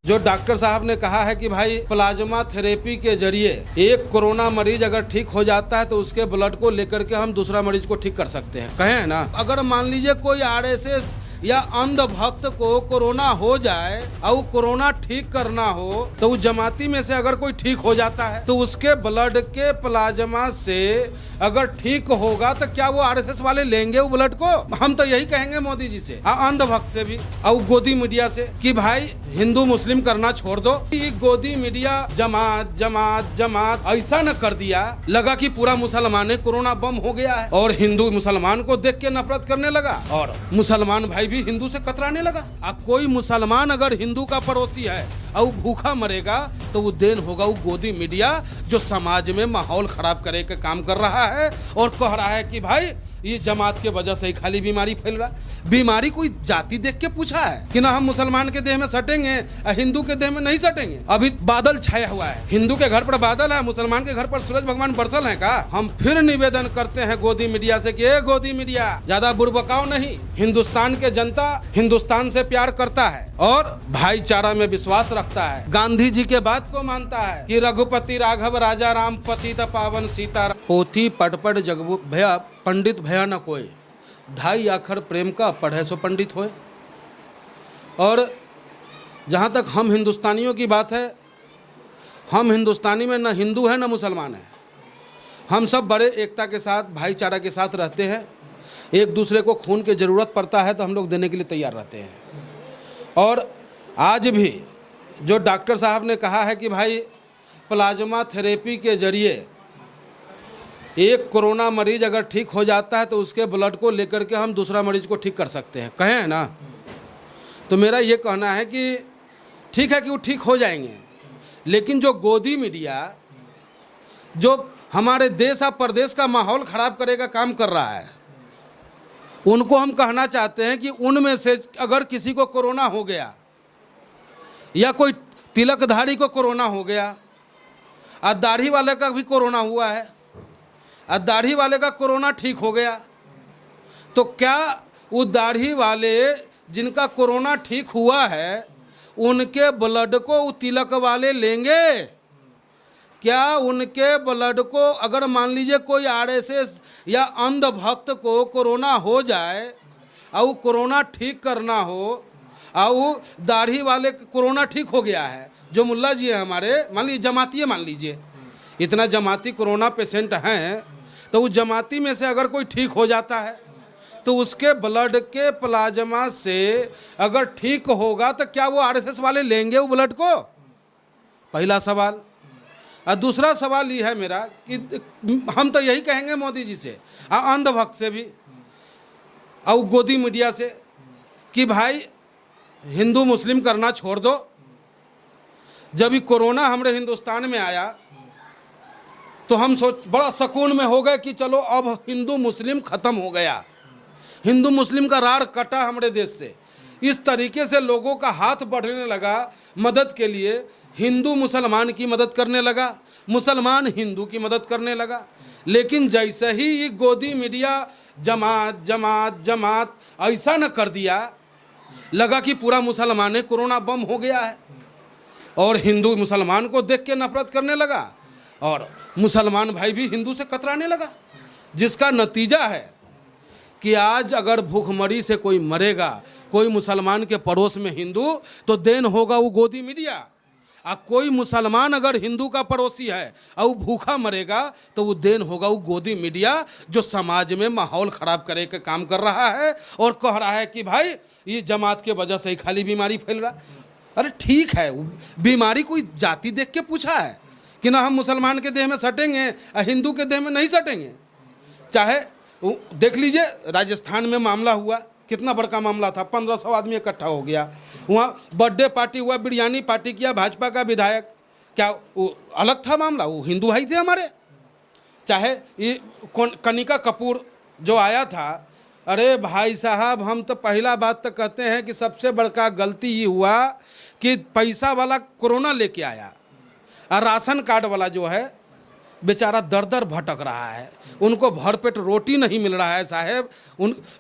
जो डॉक्टर साहब ने कहा है कि भाई प्लाज्मा थेरेपी के जरिए एक कोरोना मरीज अगर ठीक हो जाता है तो उसके ब्लड को लेकर के हम दूसरा मरीज को ठीक कर सकते हैं। कहे है ना, अगर मान लीजिए कोई आरएसएस या अंध भक्त को कोरोना हो जाए और कोरोना ठीक करना हो तो उस जमाती में से अगर कोई ठीक हो जाता है तो उसके ब्लड के प्लाज्मा से अगर ठीक होगा तो क्या वो आरएसएस वाले लेंगे वो ब्लड को? हम तो यही कहेंगे मोदी जी से, अंध भक्त से भी और गोदी मीडिया से कि भाई हिंदू मुस्लिम करना छोड़ दो। ये गोदी मीडिया जमात जमात जमात ऐसा न कर दिया लगा कि पूरा मुसलमान कोरोना बम हो गया है और हिंदू मुसलमान को देख के नफरत करने लगा और मुसलमान भाई भी हिंदू से कतराने लगा। अब कोई मुसलमान अगर हिंदू का पड़ोसी है और भूखा मरेगा तो वो देन होगा वो गोदी मीडिया जो समाज में माहौल खराब करे का काम कर रहा है और कह रहा है कि भाई ये जमात के वजह से ही खाली बीमारी फैल रहा। बीमारी कोई जाति देख के पूछा है कि ना हम मुसलमान के देह में सटेंगे हिंदू के देह में नहीं सटेंगे? अभी बादल छाया हुआ है, हिंदू के घर पर बादल है, मुसलमान के घर पर सूरज भगवान बरसल है का? हम फिर निवेदन करते हैं गोदी मीडिया से कि गोदी मीडिया ज्यादा बुड़बकाओ नहीं। हिंदुस्तान के जनता हिंदुस्तान से प्यार करता है और भाईचारा में विश्वास रखता है, गांधी जी के बात को मानता है कि रघुपति राघव राजा राम पतित पावन सीताराम। पोथी पटपट जगबू भैया पंडित भया न कोई, ढाई आखर प्रेम का पढ़े सो पंडित होए। और जहाँ तक हम हिंदुस्तानियों की बात है, हम हिंदुस्तानी में न हिंदू है न मुसलमान है, हम सब बड़े एकता के साथ भाईचारा के साथ रहते हैं। एक दूसरे को खून की ज़रूरत पड़ता है तो हम लोग देने के लिए तैयार रहते हैं। और आज भी जो डॉक्टर साहब ने कहा है कि भाई प्लाज्मा थेरेपी के जरिए एक कोरोना मरीज अगर ठीक हो जाता है तो उसके ब्लड को लेकर के हम दूसरा मरीज को ठीक कर सकते हैं, कहे है ना। तो मेरा ये कहना है कि ठीक है कि वो ठीक हो जाएंगे, लेकिन जो गोदी मीडिया जो हमारे देश और प्रदेश का माहौल ख़राब करेगा काम कर रहा है, उनको हम कहना चाहते हैं कि उनमें से अगर किसी को कोरोना हो गया या कोई तिलकधारी को कोरोना हो गया और दाढ़ी वाले का भी कोरोना हुआ है और दाढ़ी वाले का कोरोना ठीक हो गया तो क्या वो दाढ़ी वाले जिनका कोरोना ठीक हुआ है उनके ब्लड को वो तिलक वाले लेंगे? क्या उनके ब्लड को अगर मान लीजिए कोई आरएसएस या अंध भक्त को कोरोना हो जाए और वो कोरोना ठीक करना हो और वो दाढ़ी वाले कोरोना ठीक हो गया है, जो मुल्ला जी हैं हमारे, मान लीजिए जमाती, मान लीजिए इतना जमाती कोरोना पेशेंट हैं तो उस जमाती में से अगर कोई ठीक हो जाता है तो उसके ब्लड के प्लाज्मा से अगर ठीक होगा तो क्या वो आरएसएस वाले लेंगे वो ब्लड को? पहला सवाल। और दूसरा सवाल ये है मेरा कि हम तो यही कहेंगे मोदी जी से, अंध भक्त से भी और गोदी मीडिया से कि भाई हिंदू मुस्लिम करना छोड़ दो। जब ये कोरोना हमारे हिंदुस्तान में आया तो हम बड़ा सुकून में हो गए कि चलो अब हिंदू मुस्लिम ख़त्म हो गया, हिंदू मुस्लिम का रार कटा हमारे देश से। इस तरीके से लोगों का हाथ बढ़ने लगा मदद के लिए, हिंदू मुसलमान की मदद करने लगा, मुसलमान हिंदू की मदद करने लगा। लेकिन जैसे ही ये गोदी मीडिया जमात जमात जमात ऐसा न कर दिया लगा कि पूरा मुसलमान कोरोना बम हो गया है और हिंदू मुसलमान को देख के नफरत करने लगा और मुसलमान भाई भी हिंदू से कतराने लगा, जिसका नतीजा है कि आज अगर भूखमरी से कोई मरेगा कोई मुसलमान के पड़ोस में हिंदू तो देन होगा वो गोदी मीडिया। और कोई मुसलमान अगर हिंदू का पड़ोसी है और वो भूखा मरेगा तो वो देन होगा वो गोदी मीडिया जो समाज में माहौल ख़राब करे का काम कर रहा है और कह रहा है कि भाई ये जमात के वजह से ही खाली बीमारी फैल रहा। अरे ठीक है, बीमारी कोई जाति देख के पूछा है कि ना हम मुसलमान के देह में सटेंगे हिंदू के देह में नहीं सटेंगे? चाहे देख लीजिए राजस्थान में मामला हुआ, कितना बड़का मामला था, 1500 आदमी इकट्ठा हो गया, वहाँ बर्थडे पार्टी हुआ, बिरयानी पार्टी किया भाजपा का विधायक, क्या वो अलग था मामला? वो हिंदू भाई थे हमारे। चाहे ये कनिका कपूर जो आया था, अरे भाई साहब हम तो पहला बात तो कहते हैं कि सबसे बड़का गलती ये हुआ कि पैसा वाला कोरोना लेके आया और राशन कार्ड वाला जो है बेचारा दर दर भटक रहा है, उनको भरपेट रोटी नहीं मिल रहा है साहब।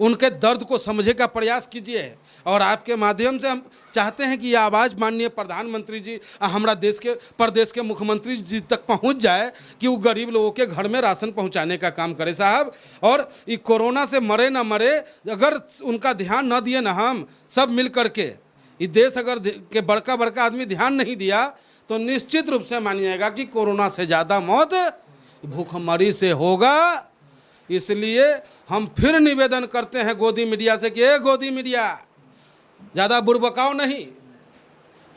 उनके दर्द को समझने का प्रयास कीजिए। और आपके माध्यम से हम चाहते हैं कि ये आवाज़ माननीय प्रधानमंत्री जी, हमारा देश के प्रदेश के मुख्यमंत्री जी तक पहुंच जाए कि वो गरीब लोगों के घर में राशन पहुंचाने का काम करे साहब। और ये कोरोना से मरे ना मरे, अगर उनका ध्यान न दिए ना हम सब मिल करके, ये देश अगर के बड़का बड़का आदमी ध्यान नहीं दिया तो निश्चित रूप से मानिएगा कि कोरोना से ज़्यादा मौत भूखमरी से होगा। इसलिए हम फिर निवेदन करते हैं गोदी मीडिया से कि गोदी मीडिया, ज़्यादा बुड़बकाओ नहीं।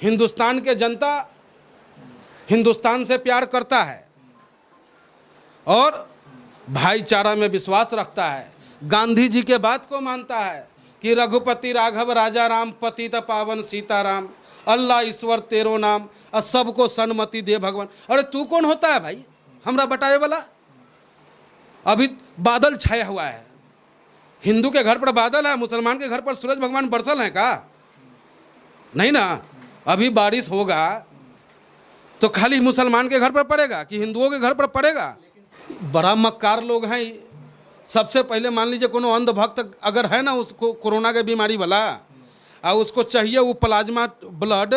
हिंदुस्तान के जनता हिंदुस्तान से प्यार करता है और भाईचारा में विश्वास रखता है, गांधी जी के बात को मानता है कि रघुपति राघव राजा राम पतित पावन सीताराम, अल्लाह ईश्वर तेरो नाम, और सबको सन्मति दे भगवान। अरे तू कौन होता है भाई हमरा बताए वाला? अभी बादल छाया हुआ है, हिंदू के घर पर बादल है, मुसलमान के घर पर सूरज भगवान बरसल है का? नहीं ना। अभी बारिश होगा तो खाली मुसलमान के घर पर पड़ेगा कि हिंदुओं के घर पर पड़ेगा? बड़ा मक्कार लोग हैं। सबसे पहले मान लीजिए कोनो अंधभक्त अगर है ना उसको कोरोना के बीमारी वाला और उसको चाहिए वो प्लाज्मा ब्लड,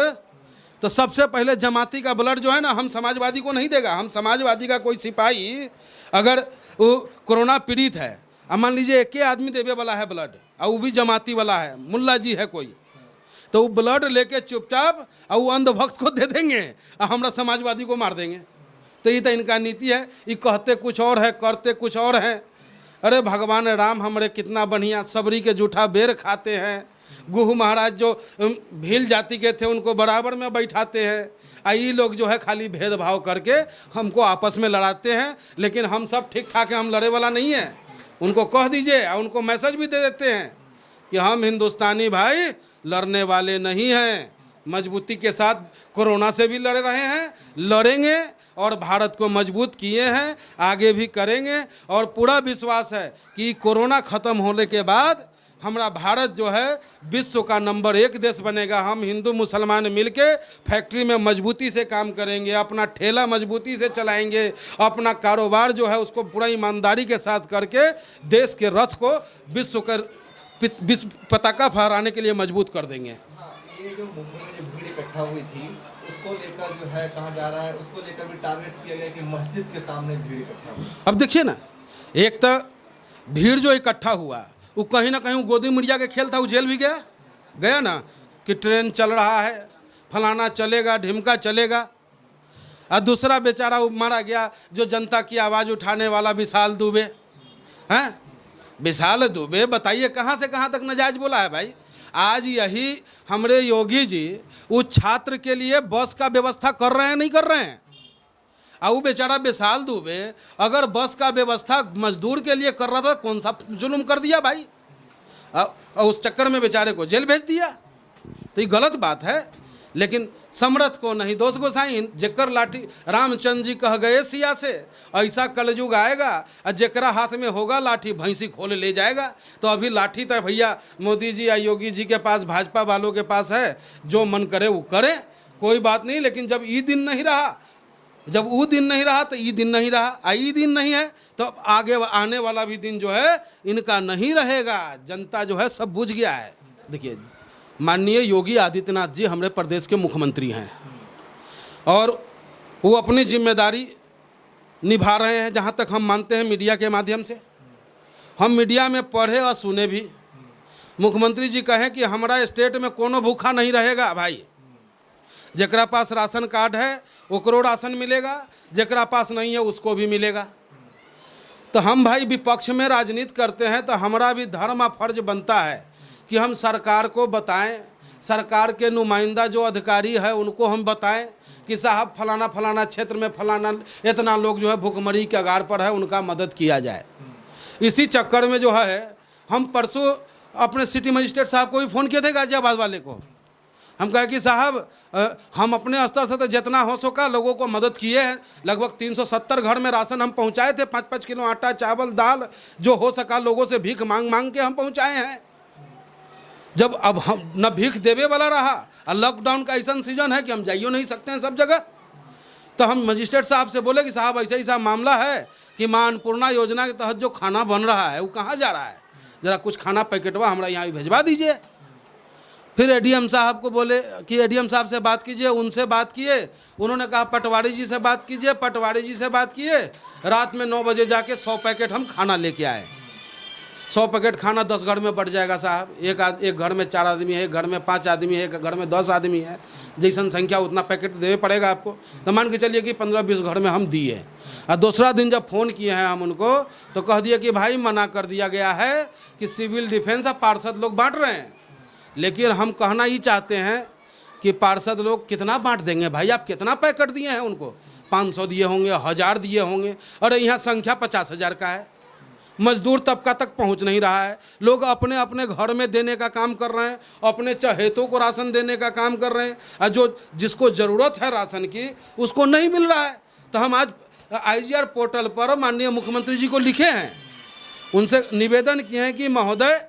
तो सबसे पहले जमाती का ब्लड जो है ना हम समाजवादी को नहीं देगा। हम समाजवादी का कोई सिपाही अगर वो कोरोना पीड़ित है, अब मान लीजिए एक आदमी देवे वाला है ब्लड और वो भी जमाती वाला है, मुल्ला जी है कोई, तो वो ब्लड लेके चुपचाप और वो अंधभक्त को दे देंगे और हमरा समाजवादी को मार देंगे। तो ये तो इनका नीति है। ये कहते कुछ और है, करते कुछ और हैं। अरे भगवान राम हमारे कितना बढ़िया सबरी के जूठा बेर खाते हैं। गुहू महाराज जो भील जाति के थे उनको बराबर में बैठाते हैं। ये लोग जो है खाली भेदभाव करके हमको आपस में लड़ाते हैं, लेकिन हम सब ठीक ठाक हैं, हम लड़े वाला नहीं है। उनको कह दीजिए और उनको मैसेज भी दे देते हैं कि हम हिंदुस्तानी भाई लड़ने वाले नहीं हैं, मजबूती के साथ कोरोना से भी लड़ रहे हैं, लड़ेंगे और भारत को मजबूत किए हैं, आगे भी करेंगे। और पूरा विश्वास है कि कोरोना ख़त्म होने के बाद हमारा भारत जो है विश्व का नंबर 1 देश बनेगा। हम हिंदू मुसलमान मिलके फैक्ट्री में मजबूती से काम करेंगे, अपना ठेला मजबूती से चलाएंगे, अपना कारोबार जो है उसको पूरा ईमानदारी के साथ करके देश के रथ को विश्व पताका फहराने के लिए मजबूत कर देंगे। ये जो मुंबई में जो भीड़ इकट्ठा हुई थी उसको लेकर जो है कहा जा रहा है, उसको लेकर भी टारगेट किया गया कि मस्जिद के सामने भीड़ इकट्ठा हुई। अब देखिए ना, एक तो भीड़ जो इकट्ठा हुआ वो कहीं ना कहीं गोदी मीडिया के खेल था, वो जेल भी गया ना कि ट्रेन चल रहा है, फलाना चलेगा, ढिमका चलेगा। और दूसरा बेचारा वो मारा गया जो जनता की आवाज़ उठाने वाला विशाल दुबे हैं। विशाल दुबे बताइए कहाँ से कहाँ तक नजायज बोला है भाई। आज यही हमारे योगी जी उस छात्र के लिए बस का व्यवस्था कर रहे हैं, नहीं कर रहे हैं? और वो बेचारा विशाल दुबे अगर बस का व्यवस्था मजदूर के लिए कर रहा था, कौन सा जुल्म कर दिया भाई? और उस चक्कर में बेचारे को जेल भेज दिया। तो ये गलत बात है। लेकिन समर्थ को नहीं दोष गोसाई, जेकर लाठी रामचंद्र जी कह गए सिया से, ऐसा कलयुग आएगा और जेकरा हाथ में होगा लाठी भैंसी खोल ले जाएगा। तो अभी लाठी तो भैया मोदी जी या योगी जी के पास, भाजपा वालों के पास है, जो मन करे वो करे, कोई बात नहीं। लेकिन जब ये दिन नहीं रहा, जब वो दिन नहीं रहा तो ये दिन नहीं रहा, ये दिन नहीं है तो आगे आने वाला भी दिन जो है इनका नहीं रहेगा। जनता जो है सब बुझ गया है। देखिए माननीय योगी आदित्यनाथ जी हमारे प्रदेश के मुख्यमंत्री हैं और वो अपनी जिम्मेदारी निभा रहे हैं, जहाँ तक हम मानते हैं मीडिया के माध्यम से। हम मीडिया में पढ़े और सुने भी, मुख्यमंत्री जी कहें कि हमारा स्टेट में कोनो भूखा नहीं रहेगा भाई। जेकरा पास राशन कार्ड है ओकरो राशन मिलेगा, जेकरा पास नहीं है उसको भी मिलेगा। तो हम भाई विपक्ष में राजनीति करते हैं तो हमारा भी धर्म और फर्ज बनता है कि हम सरकार को बताएं, सरकार के नुमाइंदा जो अधिकारी है उनको हम बताएं कि साहब फलाना फलाना क्षेत्र में फलाना इतना लोग जो है भुखमरी के अगार पर है, उनका मदद किया जाए। इसी चक्कर में जो है हम परसों अपने सिटी मजिस्ट्रेट साहब को भी फ़ोन किए थे, गाजियाबाद वाले को। हम कहे कि साहब हम अपने स्तर से तो जितना हो सका लोगों को मदद किए हैं। लगभग 370 घर में राशन हम पहुंचाए थे, 5-5 किलो आटा, चावल, दाल, जो हो सका लोगों से भीख मांग मांग के हम पहुंचाए हैं। जब अब हम न भीख देवे वाला रहा और लॉकडाउन का ऐसा सीजन है कि हम जाइयो नहीं सकते हैं सब जगह, तो हम मजिस्ट्रेट साहब से बोले कि साहब ऐसा ही साहब मामला है कि मां अन्नपूर्णा योजना के तहत जो खाना बन रहा है वो कहाँ जा रहा है, ज़रा कुछ खाना पैकेटवा हमारा यहाँ भिजवा दीजिए। फिर एडीएम साहब को बोले कि एडीएम साहब से बात कीजिए, उनसे बात किए, उन्होंने कहा पटवारी जी से बात कीजिए, पटवारी जी से बात किए, रात में 9 बजे जाके 100 पैकेट हम खाना लेके आए। 100 पैकेट खाना 10 घर में बढ़ जाएगा साहब। एक घर में 4 आदमी है, एक घर में 5 आदमी है, एक घर में 10 आदमी है, जैसन संख्या उतना पैकेट देवे पड़ेगा आपको। तो मान के चलिए कि 15-20 घर में हम दिए। और दूसरा दिन जब फ़ोन किए हैं हम उनको तो कह दिए कि भाई मना कर दिया गया है कि सिविल डिफेंस और पार्षद लोग बांट रहे हैं। लेकिन हम कहना ही चाहते हैं कि पार्षद लोग कितना बांट देंगे भाई, आप कितना पैकेट दिए हैं उनको? 500 दिए होंगे, 1000 दिए होंगे। अरे यहाँ संख्या 50,000 का है, मजदूर तबका तक पहुंच नहीं रहा है। लोग अपने अपने घर में देने का काम कर रहे हैं, अपने चहेतों को राशन देने का काम कर रहे हैं, और जो जिसको ज़रूरत है राशन की उसको नहीं मिल रहा है। तो हम आज IGR पोर्टल पर माननीय मुख्यमंत्री जी को लिखे हैं, उनसे निवेदन किए हैं कि महोदय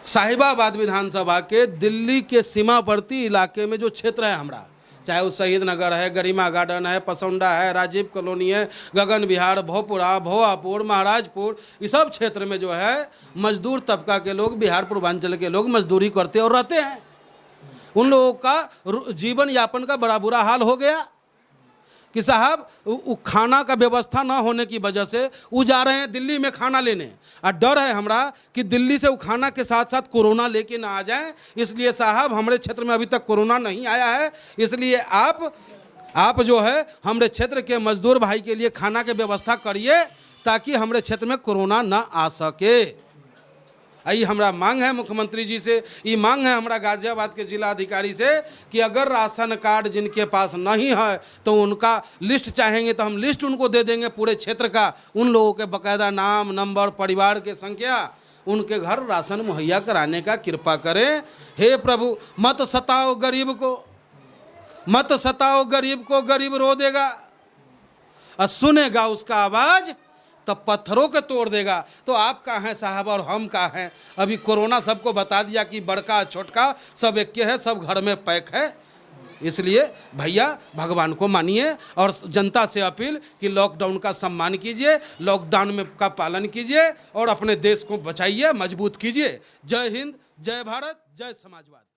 साहिबाबाद विधानसभा के दिल्ली के सीमावर्ती इलाके में जो क्षेत्र है हमारा, चाहे वो शहीद नगर है, गरिमा गार्डन है, पसौंडा है, राजीव कॉलोनी है, गगन विहार, भोपुरा, भोआपुर, महाराजपुर, इस सब क्षेत्र में जो है मजदूर तबका के लोग, बिहार पूर्वांचल के लोग मजदूरी करते और रहते हैं। उन लोगों का जीवन यापन का बड़ा बुरा हाल हो गया कि साहब खाना का व्यवस्था ना होने की वजह से वो जा रहे हैं दिल्ली में खाना लेने, और डर है हमरा कि दिल्ली से वो खाना के साथ साथ कोरोना लेके ना आ जाएं। इसलिए साहब हमारे क्षेत्र में अभी तक कोरोना नहीं आया है, इसलिए आप जो है हमारे क्षेत्र के मजदूर भाई के लिए खाना की व्यवस्था करिए ताकि हमारे क्षेत्र में कोरोना ना आ सके। यही हमारा मांग है मुख्यमंत्री जी से, ये मांग है हमारा गाजियाबाद के जिला अधिकारी से कि अगर राशन कार्ड जिनके पास नहीं है तो उनका लिस्ट चाहेंगे तो हम लिस्ट उनको दे देंगे पूरे क्षेत्र का, उन लोगों के बाकायदा नाम, नंबर, परिवार के संख्या, उनके घर राशन मुहैया कराने का कृपा करें। हे प्रभु, मत सताओ गरीब को, मत सताओ गरीब को, गरीब रो देगा और सुनेगा उसका आवाज़ तब पत्थरों के तोड़ देगा। तो आप कहाँ हैं साहब और हम कहाँ हैं? अभी कोरोना सबको बता दिया कि बड़का छोटका सब एक है, सब घर में पैक है। इसलिए भैया भगवान को मानिए और जनता से अपील कि लॉकडाउन का सम्मान कीजिए, लॉकडाउन में का पालन कीजिए और अपने देश को बचाइए, मजबूत कीजिए। जय हिंद, जय भारत, जय समाजवाद।